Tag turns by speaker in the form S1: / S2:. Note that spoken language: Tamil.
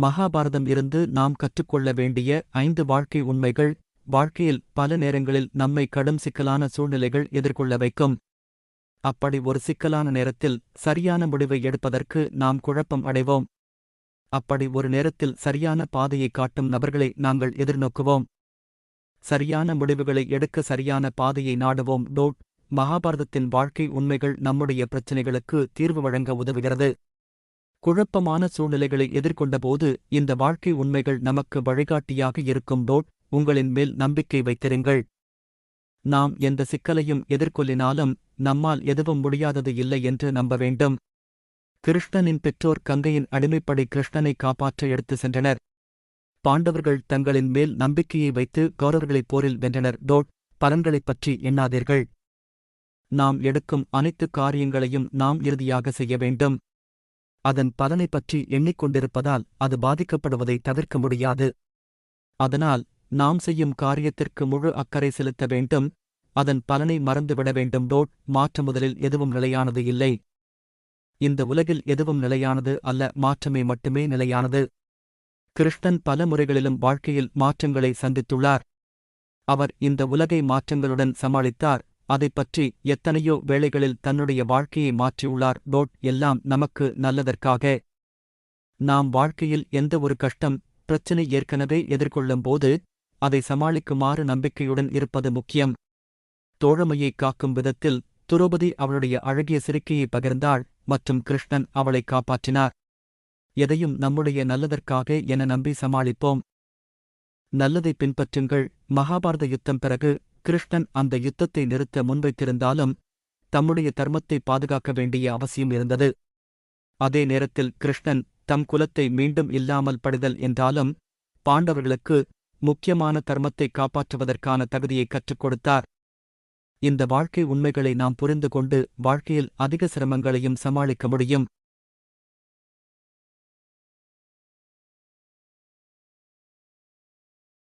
S1: மகாபாரதம் இருந்து நாம் கற்றுக்கொள்ள வேண்டிய 5 வாழ்க்கை உண்மைகள். வாழ்க்கையில் பல நேரங்களில் நம்மை கடும் சிக்கலான சூழ்நிலைகள் எதிர்கொள்ள வைக்கும். அப்படி ஒரு சிக்கலான நேரத்தில் சரியான முடிவை எடுப்பதற்கு நாம் குழப்பம் அடைவோம். அப்படி ஒரு நேரத்தில் சரியான பாதையை காட்டும் நபர்களை நாங்கள் எதிர்நோக்குவோம். சரியான முடிவுகளை எடுக்க சரியான பாதையை நாடுவோம். மகாபாரதத்தின் வாழ்க்கை உண்மைகள் நம்முடைய பிரச்சினைகளுக்கு தீர்வு வழங்க உதவுகிறது. குழப்பமான சூழ்நிலைகளை எதிர்கொண்டபோது இந்த வாழ்க்கை உண்மைகள் நமக்கு வழிகாட்டியாக இருக்கும். உங்களின் மேல் நம்பிக்கை வைத்திருங்கள். நாம் எந்த சிக்கலையும் எதிர்கொள்ளினாலும் நம்மால் எதுவும் முடியாதது இல்லை என்று நம்ப வேண்டும். கிருஷ்ணனின் பெற்றோர் கங்கையின் அடிமைப்படி கிருஷ்ணனை காப்பாற்ற எடுத்து சென்றனர். பாண்டவர்கள் தங்களின் மேல் நம்பிக்கையை வைத்து கௌரவர்களைப் போரில் வென்றனர். பலன்களைப் பற்றி எண்ணாதீர்கள். நாம் எடுக்கும் அனைத்து காரியங்களையும் நாம் இறுதியாக செய்ய வேண்டும். அதன் பலனை பற்றி எண்ணிக்கொண்டிருப்பதால் அது பாதிக்கப்படுவதை தவிர்க்க முடியாது. அதனால் நாம் செய்யும் காரியத்திற்கு முழு அக்கறை செலுத்த வேண்டும். அதன் பலனை மறந்துவிட வேண்டும். மாற்ற முதலில் எதுவும் நிலையானது இல்லை. இந்த உலகில் எதுவும் நிலையானது அல்ல, மாற்றமே மட்டுமே நிலையானது. கிருஷ்ணன் பல முறைகளிலும் வாழ்க்கையில் மாற்றங்களை சந்தித்துள்ளார். அவர் இந்த உலகை மாற்றங்களுடன் சமாளித்தார். அதைப்பற்றி எத்தனையோ வேளைகளில் தன்னுடைய வாழ்க்கையை மாற்றியுள்ளார். எல்லாம் நமக்கு நல்லதற்காக. நாம் வாழ்க்கையில் எந்த ஒரு கஷ்டம், பிரச்சினை ஏற்கனவே எதிர்கொள்ளும்போது அதை சமாளிக்குமாறு நம்பிக்கையுடன் இருப்பது முக்கியம். தோழமையை காக்கும் விதத்தில் துரோபதி அவளுடைய அழகிய சிரிக்கையை பகிர்ந்தாள் மற்றும் கிருஷ்ணன் அவளை காப்பாற்றினார். எதையும் நம்முடைய நல்லதற்காக என நம்பி சமாளிப்போம். நல்லதை பின்பற்றுங்கள். மகாபாரத யுத்தம் பிறகு கிருஷ்ணன் அந்த யுத்தத்தை நிறுத்த முன்வைத்திருந்தாலும் தம்முடைய தர்மத்தை பாதுகாக்க வேண்டிய அவசியம் இருந்தது. அதே நேரத்தில் கிருஷ்ணன் தம் குலத்தை மீண்டும் இல்லாமல் படுதல் என்றாலும் பாண்டவர்களுக்கு முக்கியமான தர்மத்தை காப்பாற்றுவதற்கான தகுதியை கற்றுக் கொடுத்தார். இந்த வாழ்க்கை உண்மைகளை நாம் புரிந்து கொண்டு வாழ்க்கையில் அதிக சிரமங்களையும் சமாளிக்க முடியும்.